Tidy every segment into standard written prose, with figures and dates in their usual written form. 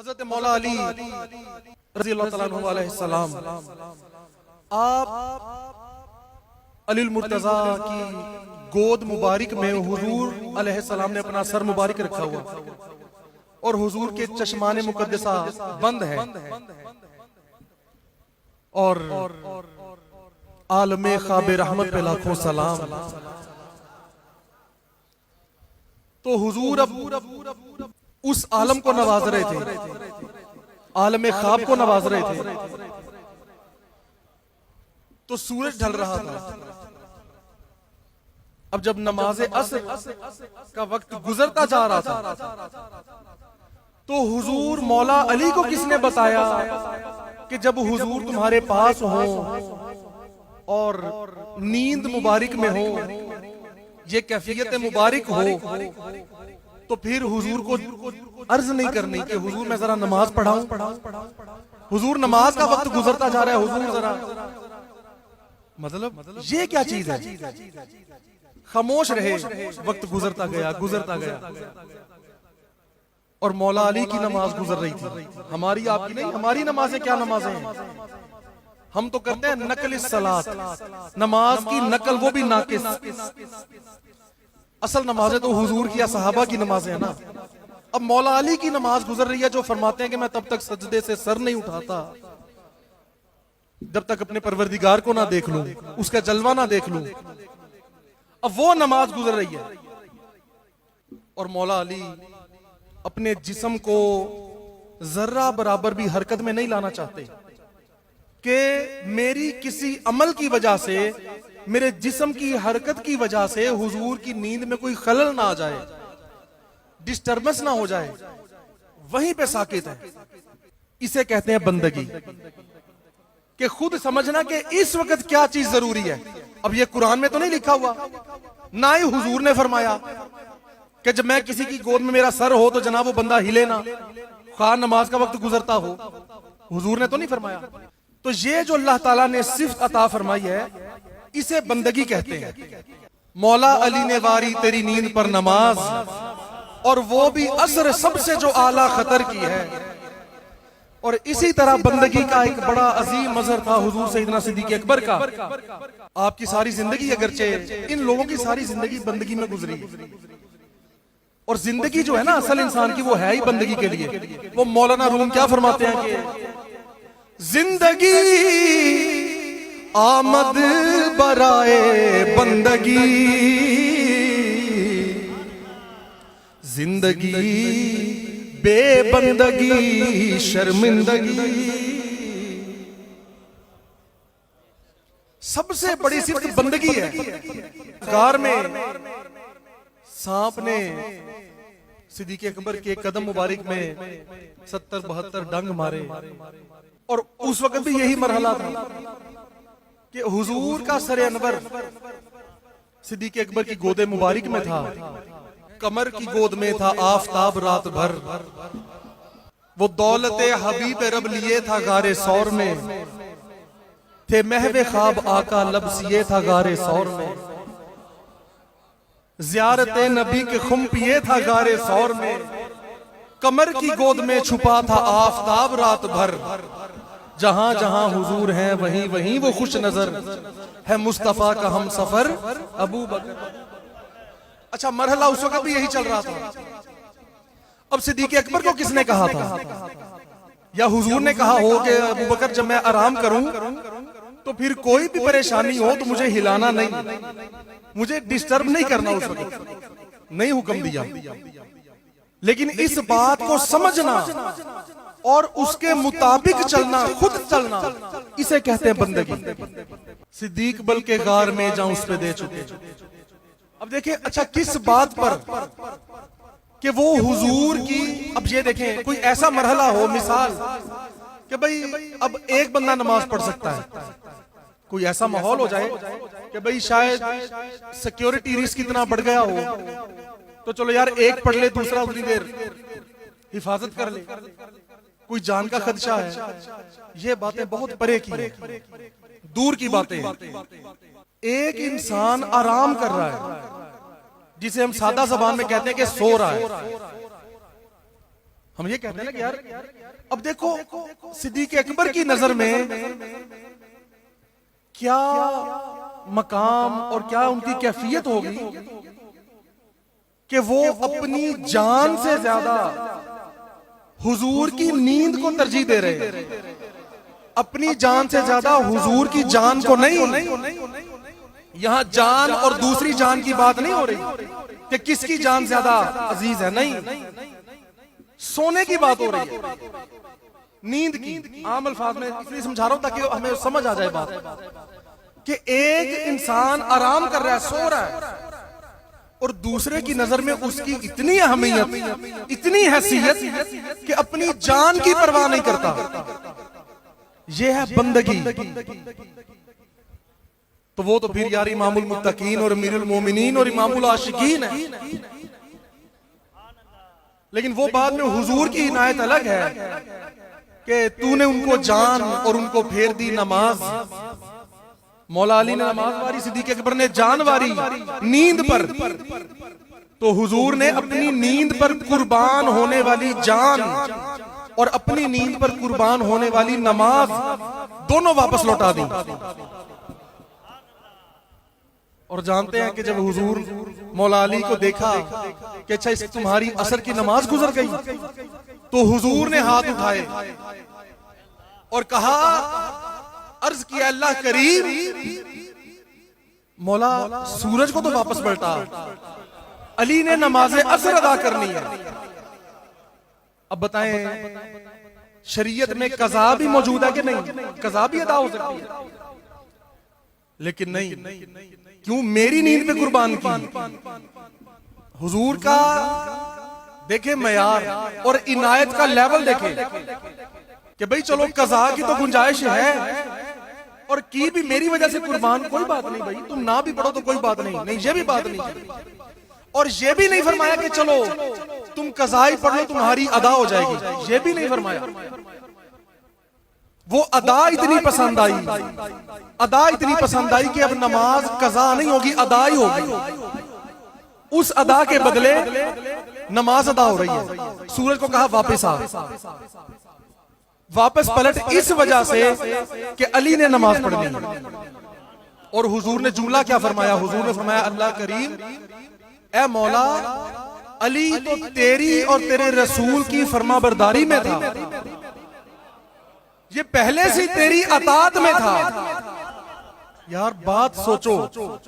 हजरत मौला अली रज़ी अल्लाह तआला अन्हु अलैहि सलाम, आप अली मुर्तजा की गोद मुबारक में हुजूर अलैहि सलाम ने अपना सर मुबारक रखा हुआ और हुजूर के चश्माने मुकद्दसा बंद है और आलमे ख्वाब रहमत पे लाखों सलाम। तो हुजूर अब उस आलम को नवाज रहे थे, आलम ख्वाब को नवाज रहे थे। तो सूरज ढल रहा था। अब जब नमाज़े असर का वक्त गुजरता जा रहा था तो हुजूर मौला अली को किसने बताया कि जब हुजूर तुम्हारे पास हो और नींद मुबारक में हो, ये कैफियत मुबारक हो, तो फिर हुजूर को अर्ज नहीं करनी कि हुजूर मैं जरा नमाज पढ़ाऊं। हुजूर नमाज का वक्त गुजरता जा रहा है, हुजूर जरा मतलब ये क्या चीज है? खामोश रहे, वक्त गुजरता गया और मौला अली की नमाज गुजर रही थी, हमारी आपकी नहीं। हमारी नमाजें क्या नमाजें हैं? हम तो करते हैं नकल सलात, नमाज की नकल, वो भी नाकिस। असल नमाजें तो हुजूर की या सहाबा की नमाजें हैं ना। अब मौला अली की नमाज गुजर रही है, जो फरमाते हैं कि मैं तब तक सजदे से सर नहीं उठाता जब तक अपने परवरदिगार को ना देख लूं, उसका जलवा ना देख लूं। अब वो नमाज गुजर रही है और मौला अली अपने जिस्म को जर्रा बराबर भी हरकत में नहीं लाना चाहते कि मेरी किसी अमल की वजह से, मेरे जिस्म की हरकत की वजह से हुजूर की नींद में कोई खलल ना आ जाए, डिस्टर्बेंस ना हो जाए। वहीं पे साकित है। इसे कहते हैं बंदगी, कि खुद समझना कि इस वक्त क्या चीज जरूरी है। अब ये कुरान में तो नहीं लिखा हुआ, ना ही हुजूर ने फरमाया कि जब मैं किसी की गोद में मेरा सर हो तो जनाब वो बंदा हिले ना, खान नमाज का वक्त गुजरता हो। हुजूर ने तो नहीं फरमाया। तो ये जो अल्लाह ताला ने सिफ्त अता फरमाई है, इसे बंदगी कहते हैं। मौला अली ने वारी तेरी नींद पर नमाज, और वो भी असर सबसे जो आला खतर की है। और इसी तरह बंदगी का एक बड़ा अजीम मजहर था हुजूर सैयदना सिद्दीक़ अकबर का। आपकी सारी जिंदगी, अगरचे इन लोगों की सारी जिंदगी बंदगी में गुजरी, और जिंदगी जो है ना असल इंसान की, वो है ही बंदगी के लिए। वो मौलाना रूम क्या फरमाते हैं कि जिंदगी आमद बराए बंदगी, जिंदगी बेबंदगी शर्मिंदगी। सबसे बड़ी सिर्फ बंदगी है। कार में सांप ने सिद्दीक़ अकबर के कदम मुबारक में 70-72 डंग मारे, और उस वक्त भी यही मरहला था कि हुजूर का सरे अनवर सिद्दीक़ अकबर की गोदे मुबारक में था, कमर की गोद में था आफताब रात भर। वो दौलते हबीब रब लिए था गारे सौर में, थे महवे ख्वाब आका लबसिए था गारे सौर में। ज़ियारते नबी के खुम पिए था गारे सौर में, कमर की गोद में छुपा था आफताब रात भर। जहां जहां हुजूर हैं वहीं वहीं वो खुश नजर, है मुस्तफा का हम सफर अबू बकर। अच्छा, मरहला उस वक्त भी यही चल रहा था। अब सिद्दीक़ अकबर को किसने कहा था? या हुजूर ने कहा हो कि अबू बकर जब मैं आराम करूं तो फिर कोई भी परेशानी हो तो मुझे हिलाना नहीं, मुझे डिस्टर्ब नहीं करना। उस वक्त नहीं हुक्म दिया, लेकिन इस बात को समझना और उसके मुताबिक चलना, खुद चलना, इसे कहते हैं बंदगी। सिद्दीक बल के गार में जाऊं उस पे दे चुके। अब देखिए, अच्छा किस बात पर कि वो हुजूर की, अब ये देखें कोई ऐसा मरहला हो, मिसाल कि भाई अब एक बंदा नमाज पढ़ सकता है, कोई ऐसा माहौल हो जाए कि भाई शायद सिक्योरिटी रिस्क इतना बढ़ गया हो, तो चलो यार एक पढ़ ले, दूसरा उतनी देर हिफाजत कर ले, कोई जान का खदशा है। ये बातें बहुत परे की हैं, दूर की बातें हैं। एक इंसान आराम कर रहा है, जिसे हम सादा जबान में कहते हैं कि सो रहा है, हम ये कहते हैं ना कि यार अब देखो सिद्दीक अकबर की नजर में क्या मकाम और क्या उनकी कैफियत होगी कि वो अपनी जान से ज्यादा हुजूर की नींद को तरजीह दे रहे हैं, अपनी जान से ज्यादा हुजूर की जान को नहीं। यहां जान और दूसरी जान की बात नहीं हो रही कि किसकी जान ज्यादा अजीज है, नहीं, सोने की बात हो रही है, नींद की। आम अल्फाज में इसलिए समझा रहा हूं ताकि हमें समझ आ जाए बात कि एक इंसान आराम कर रहा है, सो रहा है, और दूसरे की नजर में उसकी इतनी अहमियत, इतनी हैसियत कि अपनी जान की परवाह नहीं करता। यह है बंदगी। तो वो तो फिर यार इमामुल मुत्तकीन और अमीरुल मोमिनीन और इमामुल आशिकीन है। लेकिन वो बाद में हुजूर की इनायत अलग है कि तूने उनको जान और उनको फेर दी नमाज। मौला अली ने नमाज वारी, सिद्दीक अकबर ने जान वारी नींद पर, तो हुजूर ने अपनी नींद पर कुर्बान होने वाली जान और अपनी नींद पर कुर्बान होने वाली नमाज दोनों वापस लौटा दी। और जानते हैं कि जब हुजूर मौला अली को देखा कि अच्छा इस तुम्हारी असर की नमाज गुजर गई, तो हुजूर ने हाथ उठाए और कहा, अर्ज किया अल्लाह करीम, मौला सूरज को तो वापस पलटा, अली ने नमाज असर अदा करनी है। अब बताएं शरीयत में कज़ा भी मौजूद है कि नहीं? कज़ा भी अदा हो सकती है, लेकिन नहीं, क्यों मेरी नींद पे कुर्बान की? हुजूर का देखे मयार और इनायत का लेवल देखे कि भाई चलो कज़ा की तो गुंजाइश है और की भी मेरी वजह से कुर्बान, कोई बात नहीं भाई, तुम ना भी पढ़ो तो कोई बात नहीं, नहीं ये भी बात नहीं। और ये भी नहीं फरमाया कि चलो तुम कज़ाई पढ़ लो तुम्हारी अदा हो जाएगी, ये भी नहीं फरमाया। वो अदा इतनी पसंद आई, अदा इतनी पसंद आई कि अब नमाज कज़ा नहीं होगी, अदा ही होगी। उस अदा के बदले नमाज अदा हो रही है। सूरज को कहा वापस आ, वापस पलट, इस वजह से कि अली ने नमाज पढ़नी है। और हुजूर ने जुमला क्या फरमाया? हुजूर ने फरमाया, अल्लाह करीम, ए मौला, अली तो तेरी और तेरे रसूल की फरमाबरदारी में था, ये पहले से तेरी अतात में था। यार बात सोचो,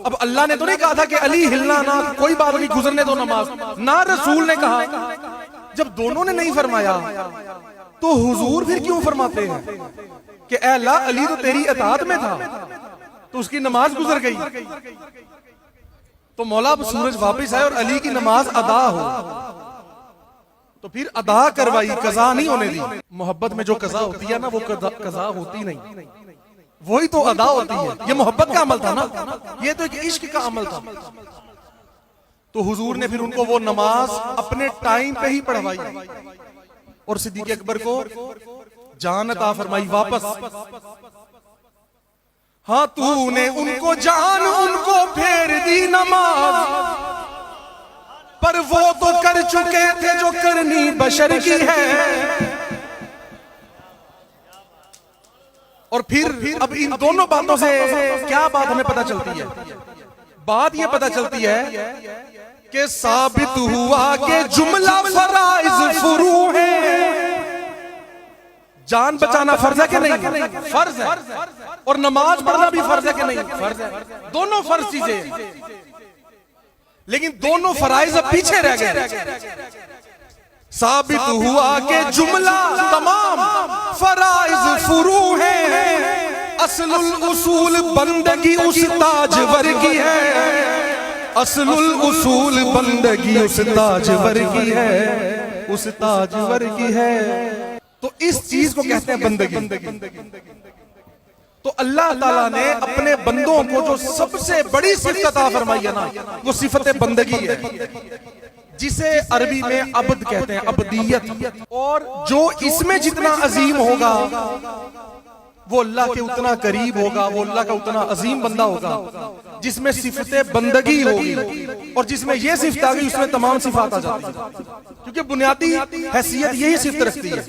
अब अल्लाह ने तो नहीं कहा था कि अली हिलना ना, कोई बात नहीं, गुजरने दो नमाज, ना रसूल ने कहा। जब दोनों ने नहीं फरमाया तो हुजूर फिर क्यों फरमाते हैं कि ए अल्लाह, अली तो तेरी अतात में था, तो उसकी नमाज गुजर गई। तो मौला अब सूरज वापस आए और अली की नमाज अदा हो, तो फिर अदा करवाई, कज़ा नहीं होने दी। मोहब्बत में जो कज़ा होती है ना, वो कज़ा होती नहीं, वही तो अदा होती है। ये मोहब्बत का अमल था ना, ये तो एक इश्क का अमल था। तो हुजूर ने फिर उनको वो नमाज अपने टाइम पे ही पढ़वाई और सिद्दीक अकबर को जान अता फरमाई वापस। हाँ, तूने उनको जान, उनको फेर दी नमाज, पर वो तो कर चुके थे जो करनी बशर की है। और फिर अब इन दोनों बातों से क्या बात हमें पता चलती है? बात ये पता चलती है कि साबित हुआ कि जुमला फराइज फुरू है। जान बचाना फर्ज है कि नहीं? फर्ज है। और नमाज पढ़ना भी फर्ज है कि नहीं? फर्ज है। दोनों फर्ज चीजें, लेकिन दोनों फराइज अब पीछे रह गए। साबित हुआ कि जुमला तमाम फराइज फुरू है, असलुल उसूल बंदगी उस ताजवर की है, असलुल उसूल बंदगी उस ताजवर की है, उस ताजवर की है। तो इस चीज को कहते हैं बंदगी। तो अल्लाह ताला ने अपने बंदों को जो सबसे बड़ी सिफत अता फरमाई है ना, वो सिफत बंदगी है, जिसे अरबी में अब्द कहते हैं, अब्दियत। और जो इसमें जितना अजीम होगा वो अल्लाह के उतना करीब होगा, वो अल्लाह का उतना अजीम बंदा होगा जिसमें सिफते बंदगी होगी, और जिसमें ये सिफत आ गई उसमें तमाम सिफात आ जाती है, क्योंकि बुनियादी हैसियत यही सिफत रखती है।